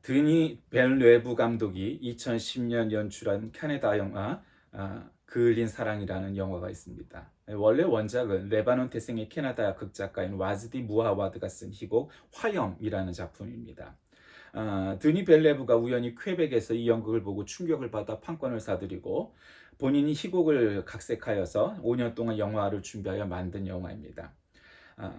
드니 벨레브 감독이 2010년 연출한 캐나다 영화 그을린 사랑이라는 영화가 있습니다. 원래 원작은 레바논 태생의 캐나다 극작가인 와즈디 무하와드가 쓴 희곡 화염이라는 작품입니다. 드니 벨레브가 우연히 퀘벡에서 이 연극을 보고 충격을 받아 판권을 사들이고 본인이 희곡을 각색하여서 5년 동안 영화를 준비하여 만든 영화입니다. 아,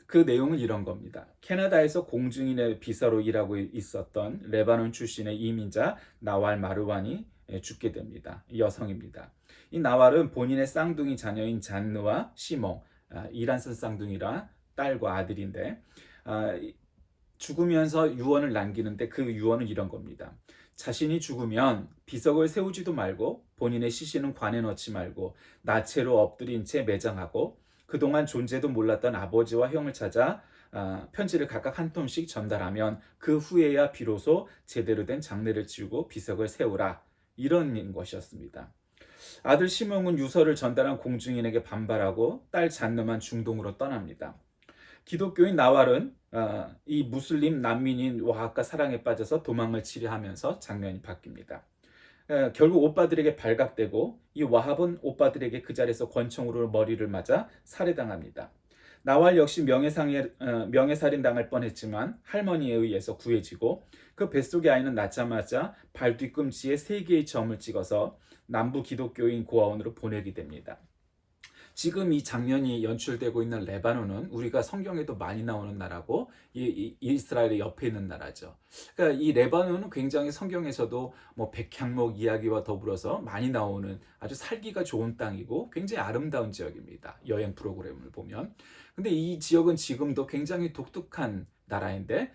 그 내용은 이런 겁니다. 캐나다에서 공증인의 비서로 일하고 있었던 레바논 출신의 이민자 나왈 마르완이 죽게 됩니다. 여성입니다. 이 나왈은 본인의 쌍둥이 자녀인 잔느와 시몽, 이란선 쌍둥이라 딸과 아들인데 죽으면서 유언을 남기는데 그 유언은 이런 겁니다. 자신이 죽으면 비석을 세우지도 말고 본인의 시신은 관에 넣지 말고 나체로 엎드린 채 매장하고 그동안 존재도 몰랐던 아버지와 형을 찾아 편지를 각각 한 통씩 전달하면 그 후에야 비로소 제대로 된 장례를 치르고 비석을 세우라. 이런 것이었습니다. 아들 시몽은 유서를 전달한 공증인에게 반발하고 딸 잔느만 중동으로 떠납니다. 기독교인 나왈은 이 무슬림 난민인 와합과 사랑에 빠져서 도망을 치려하면서 장면이 바뀝니다. 결국 오빠들에게 발각되고 이 와합은 오빠들에게 그 자리에서 권총으로 머리를 맞아 살해당합니다. 나왈 역시 명예살인 당할 뻔했지만 할머니에 의해서 구해지고 그 뱃속의 아이는 낳자마자 발 뒤꿈치에 3개의 점을 찍어서 남부 기독교인 고아원으로 보내게 됩니다. 지금 이 장면이 연출되고 있는 레바논은 우리가 성경에도 많이 나오는 나라고 이스라엘의 옆에 있는 나라죠. 그러니까 이 레바논은 굉장히 성경에서도 뭐 백향목 이야기와 더불어서 많이 나오는 아주 살기가 좋은 땅이고 굉장히 아름다운 지역입니다. 여행 프로그램을 보면. 근데 이 지역은 지금도 굉장히 독특한 나라인데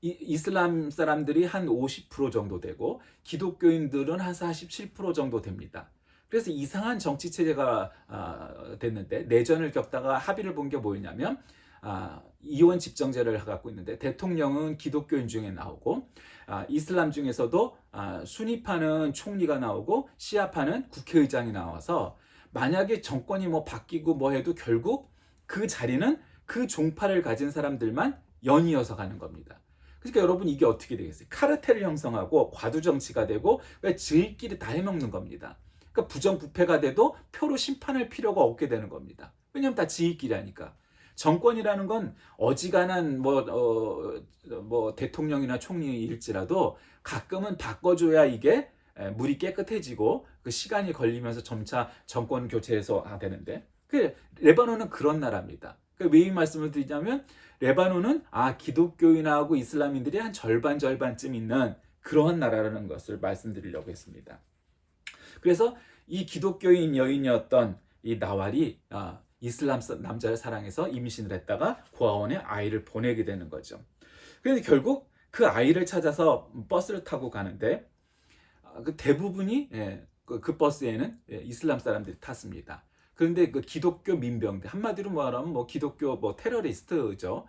이슬람 사람들이 한 50% 정도 되고 기독교인들은 한 47% 정도 됩니다. 그래서 이상한 정치 체제가 됐는데 내전을 겪다가 합의를 본 게 뭐였냐면 이원 집정제를 갖고 있는데 대통령은 기독교인 중에 나오고 이슬람 중에서도 수니파는 총리가 나오고 시아파는 국회의장이 나와서 만약에 정권이 뭐 바뀌고 뭐 해도 결국 그 자리는 그 종파를 가진 사람들만 연이어서 가는 겁니다. 그러니까 여러분 이게 어떻게 되겠어요? 카르텔을 형성하고 과두 정치가 되고 지들끼리 다 해먹는 겁니다. 그러니까 부정부패가 돼도 표로 심판할 필요가 없게 되는 겁니다. 왜냐하면 다 지들끼리 하니까. 정권이라는 건 어지간한 뭐 대통령이나 총리일지라도 가끔은 바꿔줘야 이게 물이 깨끗해지고 그 시간이 걸리면서 점차 정권 교체해서 되는데 그 레바논은 그런 나라입니다. 왜 이 말씀을 드리냐면 레바논은 기독교인하고 이슬람인들이 한 절반쯤 있는 그러한 나라라는 것을 말씀드리려고 했습니다. 그래서 이 기독교인 여인이었던 이 나왈이 이슬람 남자를 사랑해서 임신을 했다가 고아원에 아이를 보내게 되는 거죠. 그런데 결국 그 아이를 찾아서 버스를 타고 가는데 그 대부분이 그 버스에는 이슬람 사람들이 탔습니다. 그런데 그 기독교 민병대 한마디로 말하면 뭐 기독교 뭐 테러리스트죠.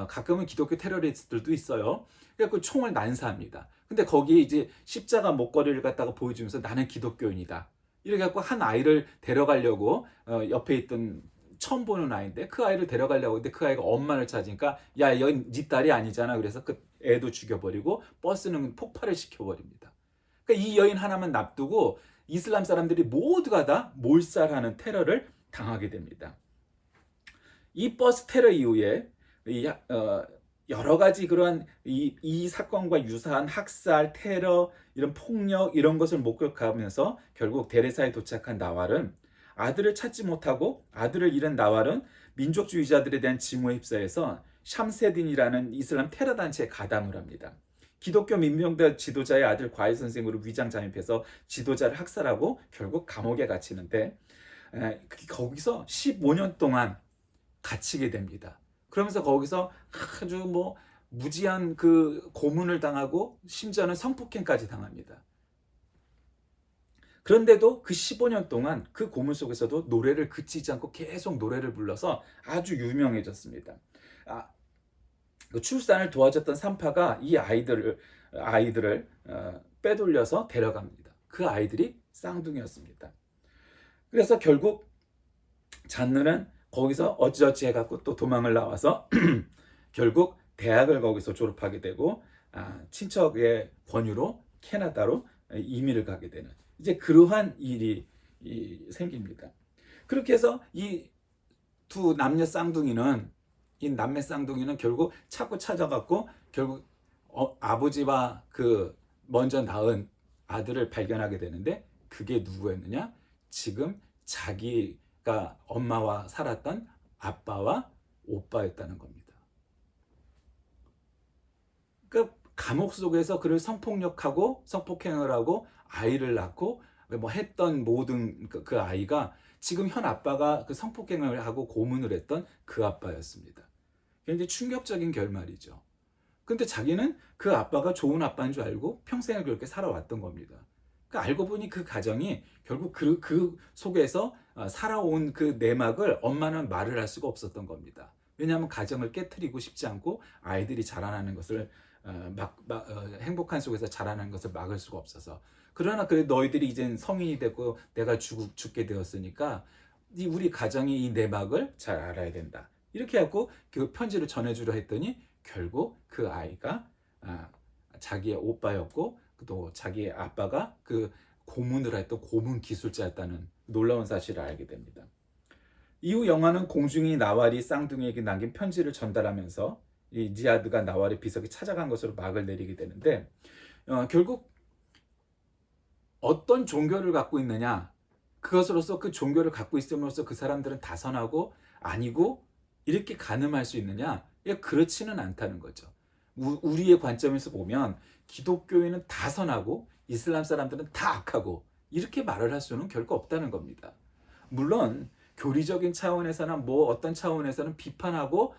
가끔은 기독교 테러리스트들도 있어요. 그래서 총을 난사합니다. 근데 거기에 이제 십자가 목걸이를 갖다가 보여주면서 나는 기독교인이다. 이렇게 갖고 한 아이를 데려가려고 옆에 있던 처음 보는 아이인데 그 아이를 데려가려고 했는데 그 아이가 엄마를 찾으니까 야, 이건 네 딸이 아니잖아. 그래서 그 애도 죽여버리고 버스는 폭발을 시켜버립니다. 그러니까 이 여인 하나만 납두고 이슬람 사람들이 모두가 다 몰살하는 테러를 당하게 됩니다. 이 버스 테러 이후에 여러 가지 그러한 이 사건과 유사한 학살, 테러, 이런 폭력 이런 것을 목격하면서 결국 데레사에 도착한 나왈은 아들을 찾지 못하고 아들을 잃은 나왈은 민족주의자들에 대한 징후에 휩싸여서 샴세딘이라는 이슬람 테러 단체에 가담을 합니다. 기독교 민병대 지도자의 아들 과외 선생으로 위장 잠입해서 지도자를 학살하고 결국 감옥에 갇히는데 거기서 15년 동안 갇히게 됩니다. 그러면서 거기서 아주 뭐 무지한 그 고문을 당하고 심지어는 성폭행까지 당합니다. 그런데도 그 15년 동안 그 고문 속에서도 노래를 그치지 않고 계속 노래를 불러서 아주 유명해졌습니다. 그 출산을 도와줬던 산파가 이 아이들을 빼돌려서 데려갑니다. 그 아이들이 쌍둥이였습니다. 그래서 결국 잔느는 거기서 어찌어찌 해갖고 또 도망을 나와서 결국 대학을 거기서 졸업하게 되고 친척의 권유로 캐나다로 이민을 가게 되는 이제 그러한 일이 생깁니다. 그렇게 해서 이 두 남녀 쌍둥이는 이 남매 쌍둥이는 결국 찾고 찾아갔고 결국 아버지와 그 먼저 낳은 아들을 발견하게 되는데 그게 누구였느냐? 지금 자기가 엄마와 살았던 아빠와 오빠였다는 겁니다. 그 감옥 속에서 그를 성폭력하고 성폭행을 하고 아이를 낳고 뭐 했던 모든 그 아이가 지금 현 아빠가 그 성폭행을 하고 고문을 했던 그 아빠였습니다. 굉장히 충격적인 결말이죠. 근데 자기는 그 아빠가 좋은 아빠인 줄 알고 평생을 그렇게 살아왔던 겁니다. 그러니까 알고 보니 그 가정이 결국 그 속에서 살아온 그 내막을 엄마는 말을 할 수가 없었던 겁니다. 왜냐하면 가정을 깨트리고 싶지 않고 아이들이 자라나는 것을 행복한 속에서 자라나는 것을 막을 수가 없어서. 그러나 그래 너희들이 이젠 성인이 됐고 내가 죽게 되었으니까 우리 가정이 이 내막을 잘 알아야 된다. 이렇게 하고 그 편지를 전해주려 했더니 결국 그 아이가 자기의 오빠였고 또 자기의 아빠가 그 고문을 했던 고문 기술자였다는 놀라운 사실을 알게 됩니다. 이후 영화는 공중이 나왈이 쌍둥이에게 남긴 편지를 전달하면서 이 니아드가 나왈의 비석이 찾아간 것으로 막을 내리게 되는데 결국 어떤 종교를 갖고 있느냐 그것으로서 그 종교를 갖고 있음으로써 그 사람들은 다 선하고 아니고 이렇게 가늠할 수 있느냐? 그렇지는 않다는 거죠. 우리의 관점에서 보면 기독교인은 다 선하고 이슬람 사람들은 다 악하고 이렇게 말을 할 수는 결코 없다는 겁니다. 물론 교리적인 차원에서나 뭐 어떤 차원에서는 비판하고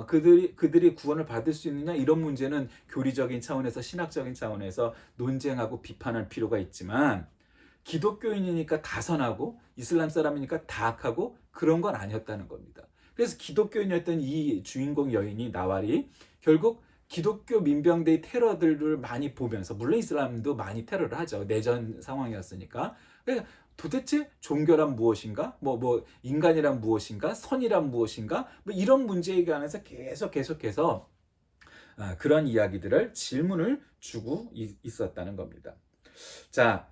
그들이 구원을 받을 수 있느냐 이런 문제는 교리적인 차원에서 신학적인 차원에서 논쟁하고 비판할 필요가 있지만 기독교인이니까 다 선하고 이슬람 사람이니까 다 악하고 그런 건 아니었다는 겁니다. 그래서 기독교인이었던 이 주인공 여인이 나왈이 결국 기독교 민병대의 테러들을 많이 보면서 물론 이슬람도 많이 테러를 하죠. 내전 상황이었으니까. 그러니까 도대체 종교란 무엇인가? 뭐 인간이란 무엇인가? 선이란 무엇인가? 뭐 이런 문제에 관해서 계속해서 그런 이야기들을 질문을 주고 있었다는 겁니다. 자,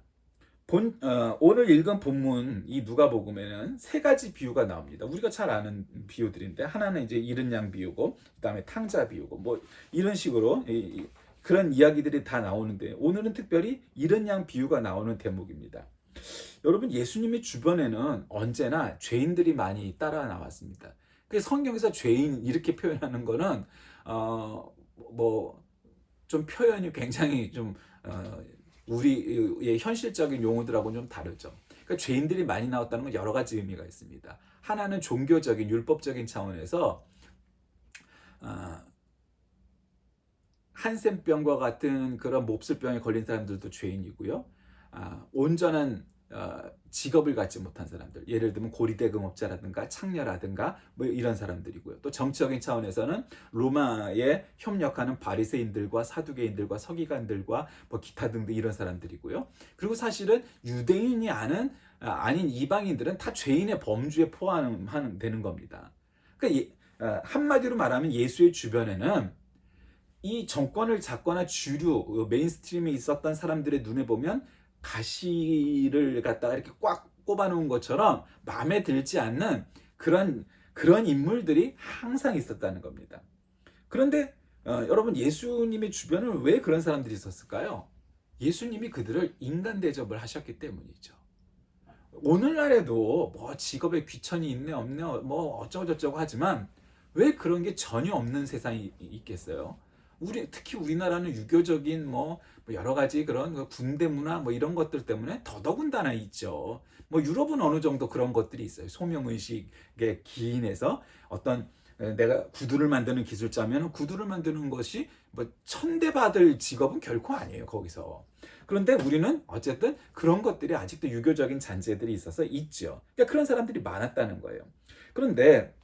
오늘 읽은 본문 이 누가복음에는 세 가지 비유가 나옵니다. 우리가 잘 아는 비유들인데 하나는 이제 잃은 양 비유고 그다음에 탕자 비유고 뭐 이런 식으로 그런 이야기들이 다 나오는데 오늘은 특별히 잃은 양 비유가 나오는 대목입니다. 여러분 예수님의 주변에는 언제나 죄인들이 많이 따라 나왔습니다. 그 성경에서 죄인 이렇게 표현하는 거는 뭐 좀 표현이 굉장히 좀 우리의 현실적인 용어들하고는 좀 다르죠. 그러니까 죄인들이 많이 나왔다는 건 여러 가지 의미가 있습니다. 하나는 종교적인 율법적인 차원에서 한센병과 같은 그런 몹쓸병에 걸린 사람들도 죄인이고요. 온전한 직업을 갖지 못한 사람들, 예를 들면 고리대금업자라든가 창녀라든가 뭐 이런 사람들이고요. 또 정치적인 차원에서는 로마에 협력하는 바리새인들과 사두개인들과 서기관들과 뭐 기타 등등 이런 사람들이고요. 그리고 사실은 유대인이 아닌 이방인들은 다 죄인의 범주에 포함하는 되는 겁니다. 그러니까 한마디로 말하면 예수의 주변에는 이 정권을 잡거나 주류 메인스트림에 있었던 사람들의 눈에 보면 가시를 갖다가 이렇게 꽉 꼽아놓은 것처럼 마음에 들지 않는 그런 인물들이 항상 있었다는 겁니다. 그런데 여러분 예수님의 주변은 왜 그런 사람들이 있었을까요? 예수님이 그들을 인간 대접을 하셨기 때문이죠. 오늘날에도 뭐 직업에 귀천이 있네 없네 뭐 어쩌고저쩌고 하지만 왜 그런 게 전혀 없는 세상이 있겠어요? 특히 우리나라는 유교적인 뭐 여러 가지 그런 군대 문화 뭐 이런 것들 때문에 더더군다나 있죠. 뭐 유럽은 어느 정도 그런 것들이 있어요. 소명의식에 기인해서 어떤 내가 구두를 만드는 기술자면 구두를 만드는 것이 뭐 천대받을 직업은 결코 아니에요. 거기서. 그런데 우리는 어쨌든 그런 것들이 아직도 유교적인 잔재들이 있어서 있죠. 그러니까 그런 사람들이 많았다는 거예요. 그런데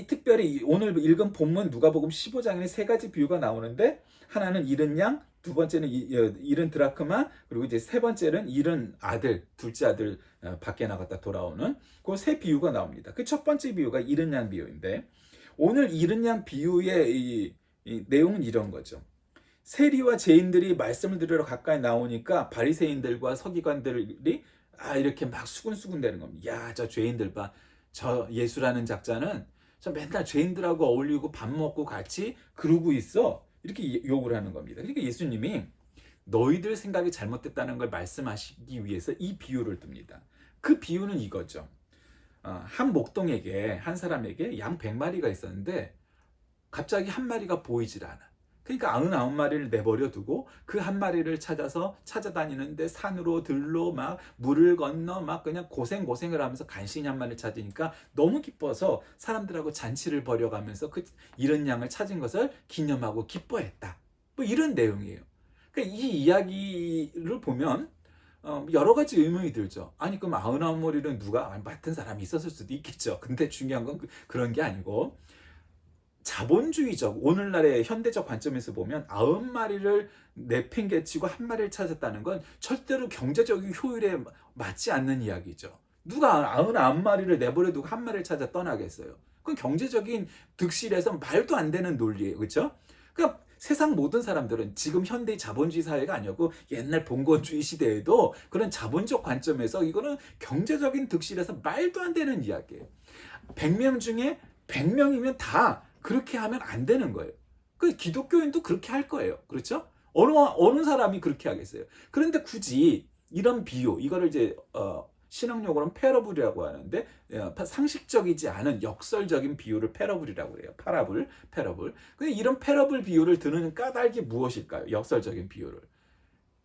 특별히 오늘 읽은 본문 누가복음 15장에 세 가지 비유가 나오는데 하나는 잃은 양, 두 번째는 잃은 드라크마, 그리고 이제 세 번째는 잃은 아들, 둘째 아들 밖에 나갔다 돌아오는 그 세 비유가 나옵니다. 그 첫 번째 비유가 잃은 양 비유인데 오늘 잃은 양 비유의 이 내용은 이런 거죠. 세리와 죄인들이 말씀을 들으러 가까이 나오니까 바리새인들과 서기관들이 이렇게 막 수군수군대는 겁니다. 야, 저 죄인들 봐. 저 예수라는 작자는 저 맨날 죄인들하고 어울리고 밥 먹고 같이 그러고 있어. 이렇게 욕을 하는 겁니다. 그러니까 예수님이 너희들 생각이 잘못됐다는 걸 말씀하시기 위해서 이 비유를 듭니다. 그 비유는 이거죠. 한 목동에게, 한 사람에게 양 100마리가 있었는데 갑자기 한 마리가 보이질 않아. 그러니까 99마리를 내버려 두고 그 한 마리를 찾아서 찾아다니는데 산으로 들로 막 물을 건너 막 그냥 고생을 하면서 간신히 한 마리를 찾으니까 너무 기뻐서 사람들하고 잔치를 벌여가면서 그 잃은 양을 찾은 것을 기념하고 기뻐했다. 뭐 이런 내용이에요. 그러니까 이 이야기를 보면 여러 가지 의문이 들죠. 아니 그럼 99마리는 누가 맡은 사람이 있었을 수도 있겠죠. 근데 중요한 건 그런 게 아니고 자본주의적 오늘날의 현대적 관점에서 보면 90마리를 내팽개치고 한 마리를 찾았다는 건 절대로 경제적인 효율에 맞지 않는 이야기죠. 누가 99마리를 내버려 두고 한 마리를 찾아 떠나겠어요. 그건 경제적인 득실에서 말도 안 되는 논리예요. 그렇죠? 그러니까 세상 모든 사람들은 지금 현대 자본주의 사회가 아니었고 옛날 봉건주의 시대에도 그런 자본적 관점에서 이거는 경제적인 득실에서 말도 안 되는 이야기예요. 100명 중에 100명이면 다 그렇게 하면 안 되는 거예요. 그 기독교인도 그렇게 할 거예요. 그렇죠? 어느 사람이 그렇게 하겠어요. 그런데 굳이 이런 비유, 이거를 이제 신학용어로는 패러블이라고 하는데 상식적이지 않은 역설적인 비유를 패러블이라고 해요. 패러블. 근데 이런 패러블 비유를 드는 까닭이 무엇일까요? 역설적인 비유를.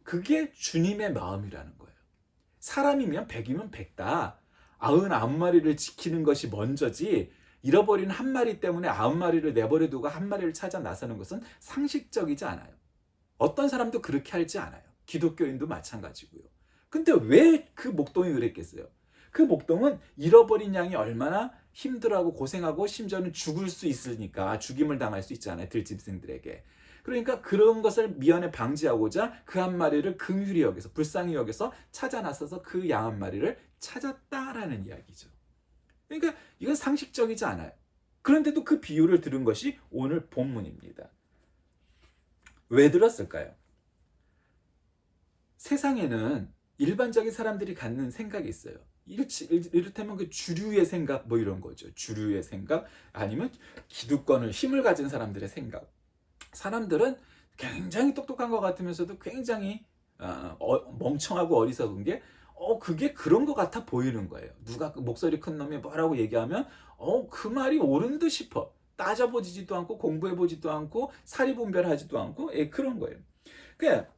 그게 주님의 마음이라는 거예요. 사람이면 100이면 100다. 99마리를 지키는 것이 먼저지 잃어버린 한 마리 때문에 9마리를 내버려 두고 한 마리를 찾아 나서는 것은 상식적이지 않아요. 어떤 사람도 그렇게 하지 않아요. 기독교인도 마찬가지고요. 근데 왜 그 목동이 그랬겠어요? 그 목동은 잃어버린 양이 얼마나 힘들어하고 고생하고 심지어는 죽을 수 있으니까 죽임을 당할 수 있잖아요. 들짐승들에게. 그러니까 그런 것을 미연에 방지하고자 그 한 마리를 긍휼히 여겨서 불쌍히 여겨서 찾아 나서서 그 양 한 마리를 찾았다라는 이야기죠. 그러니까 이건 상식적이지 않아요. 그런데도 그 비유를 들은 것이 오늘 본문입니다. 왜 들었을까요? 세상에는 일반적인 사람들이 갖는 생각이 있어요. 이를테면 그 주류의 생각 뭐 이런 거죠. 주류의 생각 아니면 기득권을 힘을 가진 사람들의 생각. 사람들은 굉장히 똑똑한 것 같으면서도 굉장히 멍청하고 어리석은 게 그게 그런 것 같아 보이는 거예요. 누가 그 목소리 큰 놈이 뭐라고 얘기하면 그 말이 옳은 듯 싶어. 따져보지도 않고 공부해보지도 않고 사리분별하지도 않고 그런 거예요. 그러니까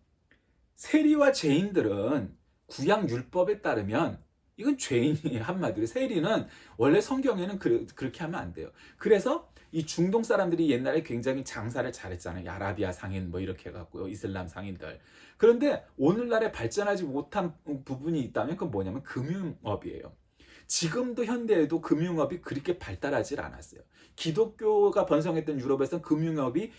세리와 죄인들은 구약 율법에 따르면 이건 죄인이에요. 한마디로 세리는 원래 성경에는 그렇게 하면 안 돼요. 그래서 이 중동 사람들이 옛날에 굉장히 장사를 잘했잖아요. 아라비아 상인 뭐 이렇게 해갖고요. 이슬람 상인들. 그런데 오늘날에 발전하지 못한 부분이 있다면 그건 뭐냐면 금융업이에요. 지금도 현대에도 금융업이 그렇게 발달하지 않았어요. 기독교가 번성했던 유럽에서는 금융업이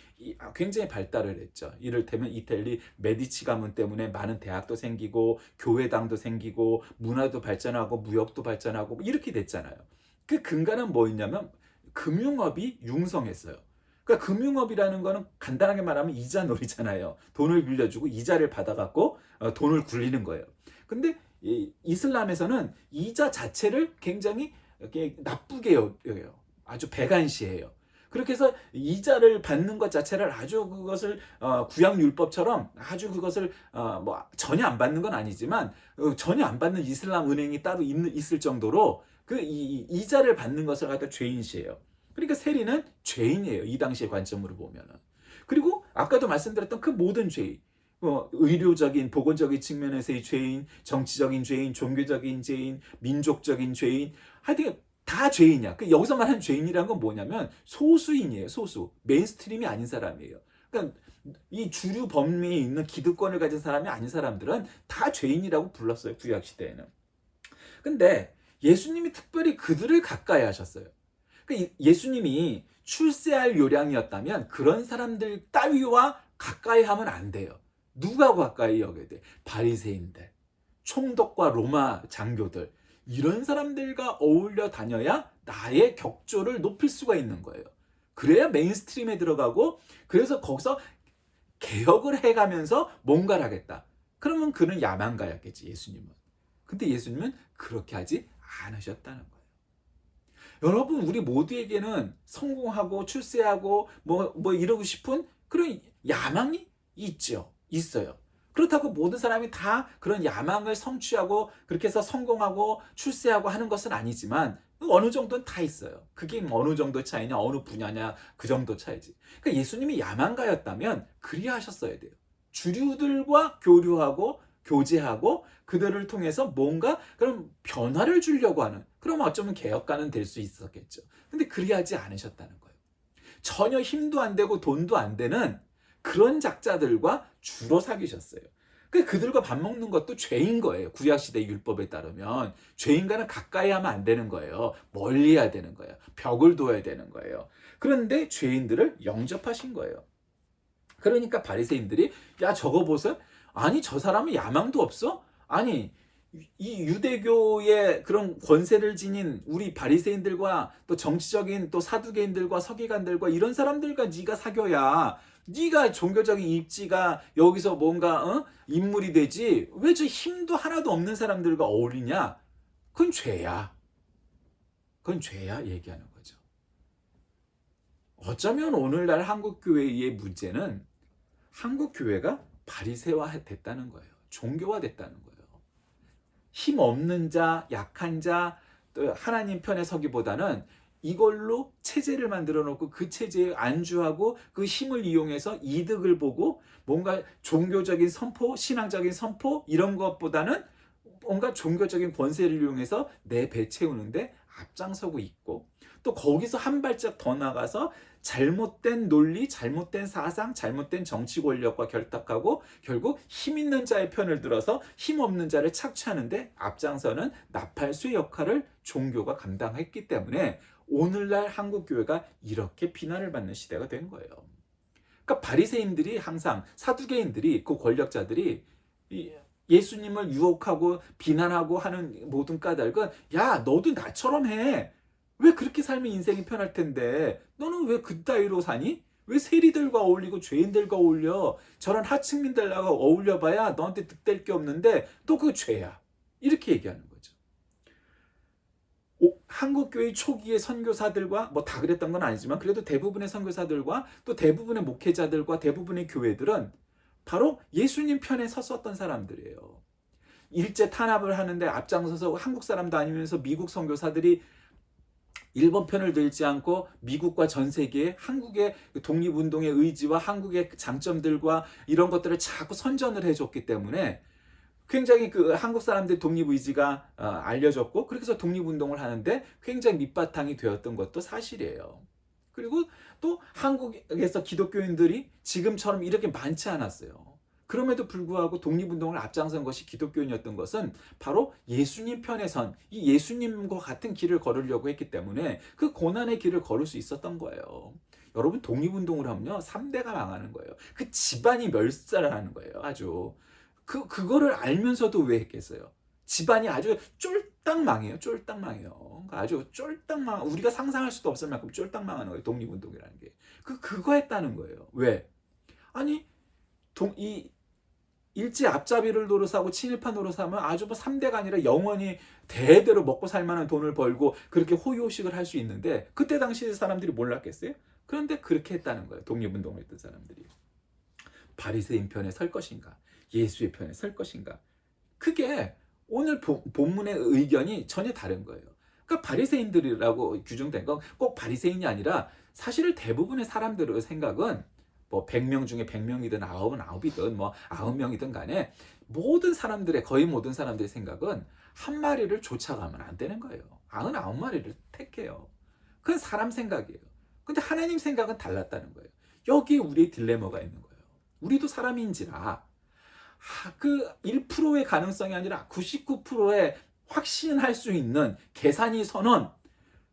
굉장히 발달을 했죠. 이를테면 이탈리 메디치 가문 때문에 많은 대학도 생기고 교회당도 생기고 문화도 발전하고 무역도 발전하고 이렇게 됐잖아요. 그 근간은 뭐였냐면 금융업이 융성했어요. 그러니까 금융업이라는 거는 간단하게 말하면 이자놀이잖아요. 돈을 빌려주고 이자를 받아갖고 돈을 굴리는 거예요. 근데 이슬람에서는 이자 자체를 굉장히 나쁘게 여겨요. 아주 배관시해요. 그렇게 해서 이자를 받는 것 자체를 아주 그것을 구약 율법처럼 아주 그것을 뭐 전혀 안 받는 건 아니지만 전혀 안 받는 이슬람 은행이 따로 있을 정도로 그 이자를 받는 것을 갖다 죄인시해요. 그러니까 세리는 죄인이에요. 이 당시의 관점으로 보면은. 그리고 아까도 말씀드렸던 그 모든 죄인, 의료적인 보건적인 측면에서의 죄인, 정치적인 죄인, 종교적인 죄인, 민족적인 죄인, 하여튼 다 죄인이야. 여기서 말하는 죄인이라는 건 뭐냐면 소수인이에요. 소수. 메인스트림이 아닌 사람이에요. 그러니까 이 주류 범위에 있는 기득권을 가진 사람이 아닌 사람들은 다 죄인이라고 불렀어요. 구약 시대에는. 근데 예수님이 특별히 그들을 가까이 하셨어요. 그러니까 예수님이 출세할 요량이었다면 그런 사람들 따위와 가까이 하면 안 돼요. 누가 가까이 여겨야 돼? 바리새인들, 총독과 로마 장교들, 이런 사람들과 어울려 다녀야 나의 격조를 높일 수가 있는 거예요. 그래야 메인스트림에 들어가고 그래서 거기서 개혁을 해가면서 뭔가를 하겠다. 그러면 그는 야망가였겠지, 예수님은. 근데 예수님은 그렇게 하지 않으셨다는 거예요. 여러분, 우리 모두에게는 성공하고 출세하고 뭐 이러고 싶은 그런 야망이 있죠. 있어요. 그렇다고 모든 사람이 다 그런 야망을 성취하고 그렇게 해서 성공하고 출세하고 하는 것은 아니지만 어느 정도는 다 있어요. 그게 어느 정도 차이냐, 어느 분야냐, 그 정도 차이지. 그러니까 예수님이 야망가였다면 그리하셨어야 돼요. 주류들과 교류하고 교제하고 그들을 통해서 뭔가 그런 변화를 주려고 하는, 그러면 어쩌면 개혁가는 될 수 있었겠죠. 근데 그리하지 않으셨다는 거예요. 전혀 힘도 안 되고 돈도 안 되는 그런 작자들과 주로 사귀셨어요. 그들과 밥 먹는 것도 죄인 거예요. 구약시대 율법에 따르면 죄인과는 가까이 하면 안 되는 거예요. 멀리 해야 되는 거예요. 벽을 둬야 되는 거예요. 그런데 죄인들을 영접하신 거예요. 그러니까 바리새인들이 야, 저거 보세요. 아니, 저 사람은 야망도 없어? 아니, 이 유대교의 그런 권세를 지닌 우리 바리새인들과 또 정치적인 또 사두개인들과 서기관들과 이런 사람들과 네가 사귀어야 네가 종교적인 입지가 여기서 뭔가 인물이 되지, 왜 저 힘도 하나도 없는 사람들과 어울리냐? 그건 죄야. 그건 죄야 얘기하는 거죠. 어쩌면 오늘날 한국교회의 문제는 한국교회가 바리새화 됐다는 거예요. 종교화 됐다는 거예요. 힘 없는 자, 약한 자, 또 하나님 편에 서기보다는 이걸로 체제를 만들어 놓고 그 체제에 안주하고 그 힘을 이용해서 이득을 보고 뭔가 종교적인 선포, 신앙적인 선포 이런 것보다는 뭔가 종교적인 권세를 이용해서 내 배 채우는데 앞장서고 있고, 또 거기서 한 발짝 더 나가서 잘못된 논리, 잘못된 사상, 잘못된 정치 권력과 결탁하고 결국 힘 있는 자의 편을 들어서 힘 없는 자를 착취하는데 앞장서는 나팔수의 역할을 종교가 감당했기 때문에 오늘날 한국교회가 이렇게 비난을 받는 시대가 된 거예요. 그러니까 바리새인들이 항상, 사두개인들이, 그 권력자들이 예수님을 유혹하고 비난하고 하는 모든 까닭은 야, 너도 나처럼 해. 왜 그렇게 살면 인생이 편할 텐데 너는 왜 그따위로 사니? 왜 세리들과 어울리고 죄인들과 어울려? 저런 하층민들과 어울려봐야 너한테 득될 게 없는데 또 그 죄야. 이렇게 얘기하는 거죠. 한국교회 초기의 선교사들과 뭐 다 그랬던 건 아니지만 그래도 대부분의 선교사들과 또 대부분의 목회자들과 대부분의 교회들은 바로 예수님 편에 섰었던 사람들이에요. 일제 탄압을 하는데 앞장서서 한국 사람도 아니면서 미국 선교사들이 일본 편을 들지 않고 미국과 전 세계에 한국의 독립운동의 의지와 한국의 장점들과 이런 것들을 자꾸 선전을 해줬기 때문에 굉장히 그 한국 사람들의 독립의지가 알려졌고 그렇게 해서 독립운동을 하는데 굉장히 밑바탕이 되었던 것도 사실이에요. 그리고 또 한국에서 기독교인들이 지금처럼 이렇게 많지 않았어요. 그럼에도 불구하고 독립운동을 앞장선 것이 기독교인이었던 것은 바로 예수님 편에 선, 이 예수님과 같은 길을 걸으려고 했기 때문에 그 고난의 길을 걸을 수 있었던 거예요. 여러분, 독립운동을 하면요 3대가 망하는 거예요. 그 집안이 멸살하는 거예요. 아주 그거를 알면서도 왜 했겠어요? 집안이 아주 쫄딱 망해요. 쫄딱 망해요. 아주 쫄딱 망, 우리가 상상할 수도 없을 만큼 쫄딱 망하는 거예요. 독립운동이라는 게. 그거 했다는 거예요. 왜? 아니, 이 일제 앞잡이를 노릇하고 친일파 노릇하면 아주 뭐 3대가 아니라 영원히 대대로 먹고 살 만한 돈을 벌고 그렇게 호의호식을 할 수 있는데 그때 당시 사람들이 몰랐겠어요? 그런데 그렇게 했다는 거예요. 독립운동을 했던 사람들이. 바리새인 편에 설 것인가? 예수의 편에 설 것인가? 그게 오늘 본문의 의견이 전혀 다른 거예요. 그러니까 바리새인들이라고 규정된 건 꼭 바리새인이 아니라 사실 대부분의 사람들의 생각은 뭐 100명 중에 100명이든 99이든 뭐 9명이든 간에 모든 사람들의, 거의 모든 사람들의 생각은 한 마리를 쫓아가면 안 되는 거예요. 99마리를 택해요. 그건 사람 생각이에요. 근데 하나님 생각은 달랐다는 거예요. 여기에 우리의 딜레마가 있는 거예요. 우리도 사람인지라 그 1%의 가능성이 아니라 99%의 확신할 수 있는 계산이 서는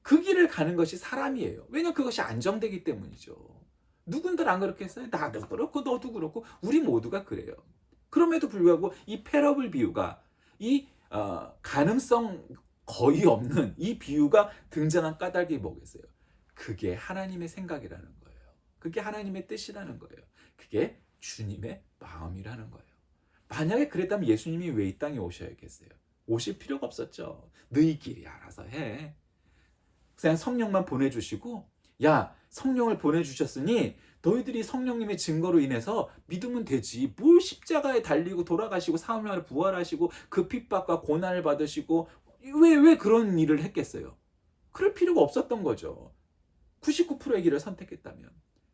그 길을 가는 것이 사람이에요. 왜냐하면 그것이 안정되기 때문이죠. 누군들 안 그렇게 했어요? 나도 그렇고 너도 그렇고 우리 모두가 그래요. 그럼에도 불구하고 이 패러블 비유가 이 가능성 거의 없는 이 비유가 등장한 까닭이 뭐겠어요? 그게 하나님의 생각이라는 거예요. 그게 하나님의 뜻이라는 거예요. 그게 주님의 마음이라는 거예요. 만약에 그랬다면 예수님이 왜 이 땅에 오셔야겠어요? 오실 필요가 없었죠. 너희끼리 알아서 해. 그냥 성령만 보내주시고, 야, 성령을 보내주셨으니 너희들이 성령님의 증거로 인해서 믿으면 되지. 뭘 십자가에 달리고 돌아가시고 사흘 부활하시고 그 핍박과 고난을 받으시고 왜 그런 일을 했겠어요? 그럴 필요가 없었던 거죠. 99%의 길을 선택했다면.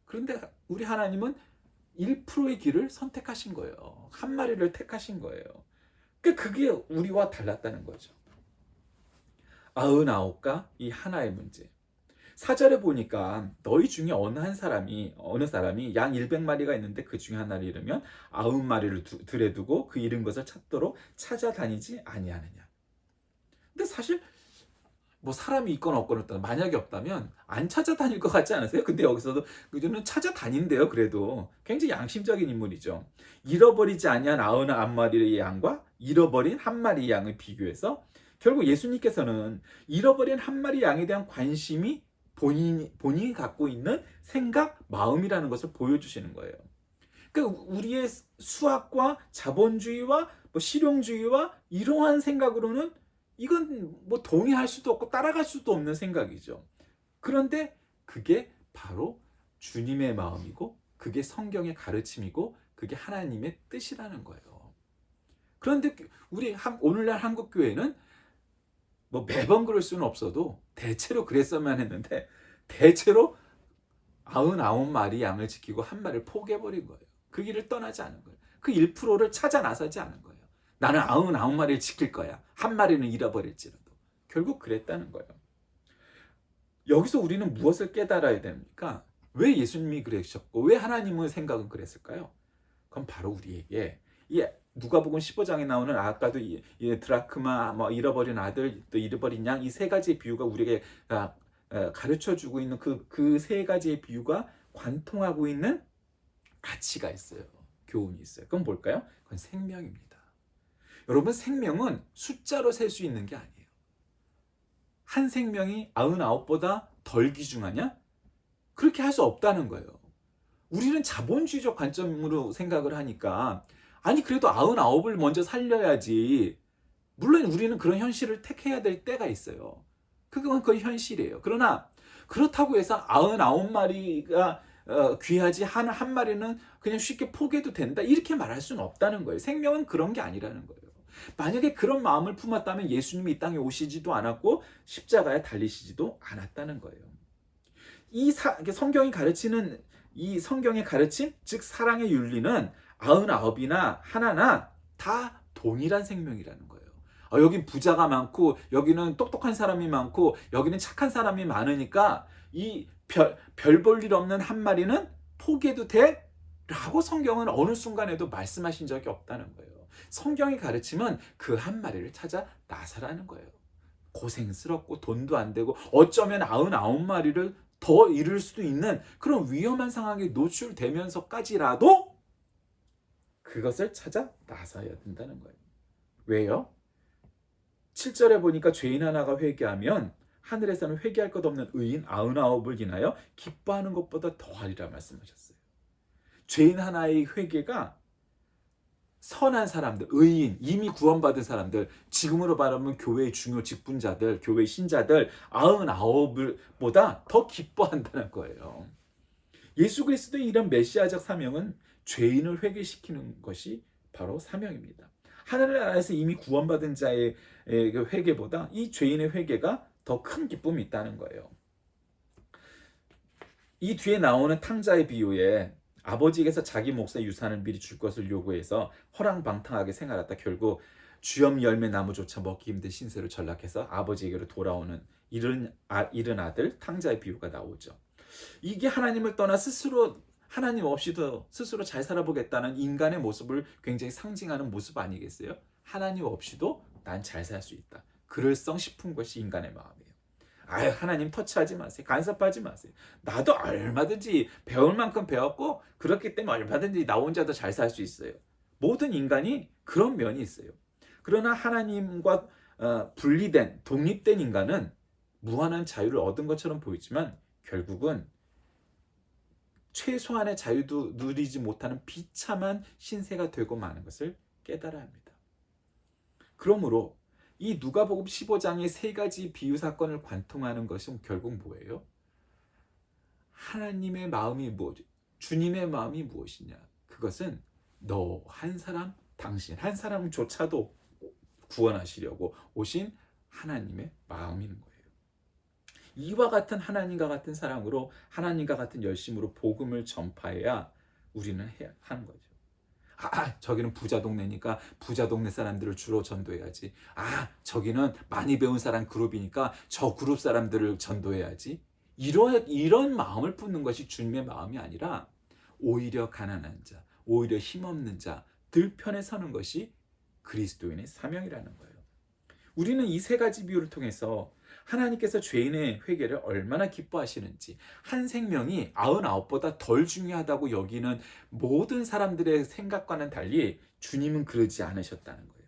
그런데 우리 하나님은 1%의 길을 선택하신 거예요. 한 마리를 택하신 거예요. 그러니까 그게 우리와 달랐다는 거죠. 99가 이 하나의 문제. 4절에 보니까 너희 중에 어느 사람이 양 100마리가 있는데 그 중에 하나를 잃으면 90마리를 들에 두고 그 잃은 것을 찾도록 찾아다니지 아니하느냐. 근데 사실 뭐 사람이 있거나 없거나 만약에 없다면 안 찾아다닐 것 같지 않으세요? 근데 여기서도 그저는 찾아다닌대요. 그래도 굉장히 양심적인 인물이죠. 잃어버리지 아니한 99마리의 양과 잃어버린 한 마리 양을 비교해서 결국 예수님께서는 잃어버린 한 마리 양에 대한 관심이 본인이 갖고 있는 생각, 마음이라는 것을 보여주시는 거예요. 그러니까 우리의 수학과 자본주의와 뭐 실용주의와 이러한 생각으로는 이건 뭐 동의할 수도 없고 따라갈 수도 없는 생각이죠. 그런데 그게 바로 주님의 마음이고 그게 성경의 가르침이고 그게 하나님의 뜻이라는 거예요. 그런데 우리 오늘날 한국교회는 뭐 매번 그럴 수는 없어도 대체로 그랬어야만 했는데 대체로 99마리 양을 지키고 한 마리를 포기해버린 거예요. 그 길을 떠나지 않은 거예요. 그 1%를 찾아 나서지 않은 거예요. 나는 99마리를 지킬 거야. 한 마리는 잃어버릴지라도. 결국 그랬다는 거예요. 여기서 우리는 무엇을 깨달아야 됩니까? 왜 예수님이 그러셨고 왜 하나님의 생각은 그랬을까요? 그럼 바로 우리에게 누가복음 15장에 나오는 아까도 이 드라크마, 뭐 잃어버린 아들, 또 잃어버린 양 이 세 가지의 비유가 우리에게 가르쳐주고 있는 그 세 가지의 비유가 관통하고 있는 가치가 있어요. 교훈이 있어요. 그건 뭘까요? 그건 생명입니다. 여러분, 생명은 숫자로 셀 수 있는 게 아니에요. 한 생명이 99보다 덜 귀중하냐? 그렇게 할 수 없다는 거예요. 우리는 자본주의적 관점으로 생각을 하니까 아니 그래도 99을 먼저 살려야지. 물론 우리는 그런 현실을 택해야 될 때가 있어요. 그건 그 현실이에요. 그러나 그렇다고 해서 99마리가 귀하지 한 마리는 그냥 쉽게 포기해도 된다 이렇게 말할 수는 없다는 거예요. 생명은 그런 게 아니라는 거예요. 만약에 그런 마음을 품었다면 예수님이 이 땅에 오시지도 않았고 십자가에 달리시지도 않았다는 거예요. 성경이 가르치는 이 성경의 가르침, 즉 사랑의 윤리는 99이나 하나나 다 동일한 생명이라는 거예요. 여긴 부자가 많고 여기는 똑똑한 사람이 많고 여기는 착한 사람이 많으니까 이 별 볼 일 없는 한 마리는 포기해도 돼? 라고 성경은 어느 순간에도 말씀하신 적이 없다는 거예요. 성경이 가르치면 그 한 마리를 찾아 나서라는 거예요. 고생스럽고 돈도 안 되고 어쩌면 99마리를 더 잃을 수도 있는 그런 위험한 상황에 노출되면서까지라도 그것을 찾아 나서야 된다는 거예요. 왜요? 7절에 보니까 죄인 하나가 회개하면 하늘에서는 회개할 것 없는 의인 99을 인하여 기뻐하는 것보다 더하리라 말씀하셨어요. 죄인 하나의 회개가 선한 사람들, 의인, 이미 구원받은 사람들, 지금으로 말하면 교회의 중요 직분자들, 교회의 신자들 99보다 더 기뻐한다는 거예요. 예수 그리스도의 이런 메시아적 사명은 죄인을 회개시키는 것이 바로 사명입니다. 하늘나라에서 이미 구원받은 자의 회개보다 이 죄인의 회개가 더 큰 기쁨이 있다는 거예요. 이 뒤에 나오는 탕자의 비유에 아버지에게서 자기 몫의 유산을 미리 줄 것을 요구해서 허랑방탕하게 생활하다 결국 주염 열매 나무조차 먹기 힘든 신세로 전락해서 아버지에게로 돌아오는 잃은 아들 탕자의 비유가 나오죠. 이게 하나님을 떠나 스스로 하나님 없이도 스스로 잘 살아보겠다는 인간의 모습을 굉장히 상징하는 모습 아니겠어요? 하나님 없이도 난 잘 살 수 있다. 그럴성 싶은 것이 인간의 마음이에요. 하나님 터치하지 마세요. 간섭하지 마세요. 나도 얼마든지 배울 만큼 배웠고 그렇기 때문에 얼마든지 나 혼자도 잘 살 수 있어요. 모든 인간이 그런 면이 있어요. 그러나 하나님과 독립된 인간은 무한한 자유를 얻은 것처럼 보이지만 결국은 최소한의 자유도 누리지 못하는 비참한 신세가 되고 마는 것을 깨달아야 합니다. 그러므로 이 누가복음 15장의 세 가지 비유 사건을 관통하는 것은 결국 뭐예요? 하나님의 마음이 뭐죠? 주님의 마음이 무엇이냐? 그것은 너 한 사람, 당신 한 사람조차도 구원하시려고 오신 하나님의 마음인 거예요. 이와 같은 하나님과 같은 사랑으로, 하나님과 같은 열심으로 복음을 전파해야 우리는 해야 하는 거죠. 저기는 부자 동네니까 부자 동네 사람들을 주로 전도해야지. 저기는 많이 배운 사람 그룹이니까 저 그룹 사람들을 전도해야지. 이런 마음을 품는 것이 주님의 마음이 아니라 오히려 가난한 자, 오히려 힘없는 자들 편에 서는 것이 그리스도인의 사명이라는 거예요. 우리는 이 세 가지 비유를 통해서 하나님께서 죄인의 회개를 얼마나 기뻐하시는지, 한 생명이 99보다 덜 중요하다고 여기는 모든 사람들의 생각과는 달리 주님은 그러지 않으셨다는 거예요.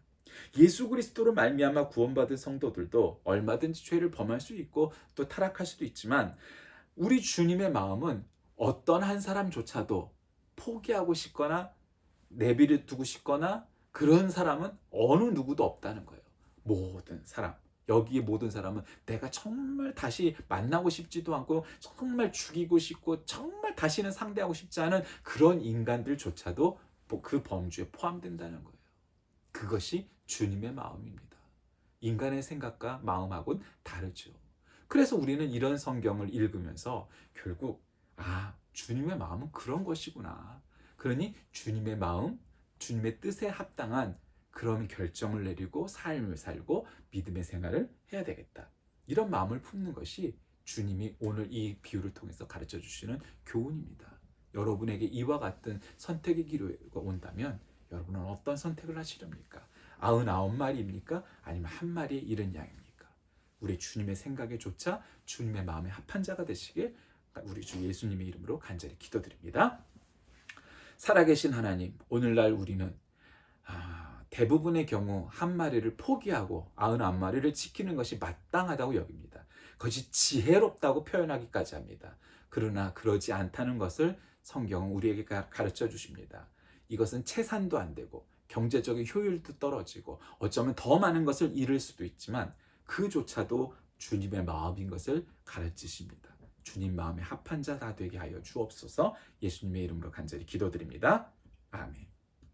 예수 그리스도로 말미암아 구원받은 성도들도 얼마든지 죄를 범할 수 있고 또 타락할 수도 있지만, 우리 주님의 마음은 어떤 한 사람조차도 포기하고 싶거나 내버려 두고 싶거나 그런 사람은 어느 누구도 없다는 거예요. 모든 사람, 여기에 모든 사람은 내가 정말 다시 만나고 싶지도 않고 정말 죽이고 싶고 정말 다시는 상대하고 싶지 않은 그런 인간들조차도 그 범주에 포함된다는 거예요. 그것이 주님의 마음입니다. 인간의 생각과 마음하고는 다르죠. 그래서 우리는 이런 성경을 읽으면서 결국 주님의 마음은 그런 것이구나. 그러니 주님의 마음, 주님의 뜻에 합당한 그런 결정을 내리고 삶을 살고 믿음의 생활을 해야 되겠다. 이런 마음을 품는 것이 주님이 오늘 이 비유를 통해서 가르쳐 주시는 교훈입니다. 여러분에게 이와 같은 선택의 기회가 온다면 여러분은 어떤 선택을 하시렵니까? 99마리입니까? 아니면 한 마리의 잃은 양입니까? 우리 주님의 생각에 조차 주님의 마음에 합한 자가 되시길 우리 주 예수님의 이름으로 간절히 기도드립니다. 살아계신 하나님, 오늘날 우리는 대부분의 경우 한 마리를 포기하고 99마리를 지키는 것이 마땅하다고 여깁니다. 그것이 지혜롭다고 표현하기까지 합니다. 그러나 그러지 않다는 것을 성경은 우리에게 가르쳐 주십니다. 이것은 채산도 안 되고 경제적인 효율도 떨어지고 어쩌면 더 많은 것을 잃을 수도 있지만 그조차도 주님의 마음인 것을 가르치십니다. 주님 마음에 합한 자 다 되게 하여 주옵소서. 예수님의 이름으로 간절히 기도드립니다. 아멘.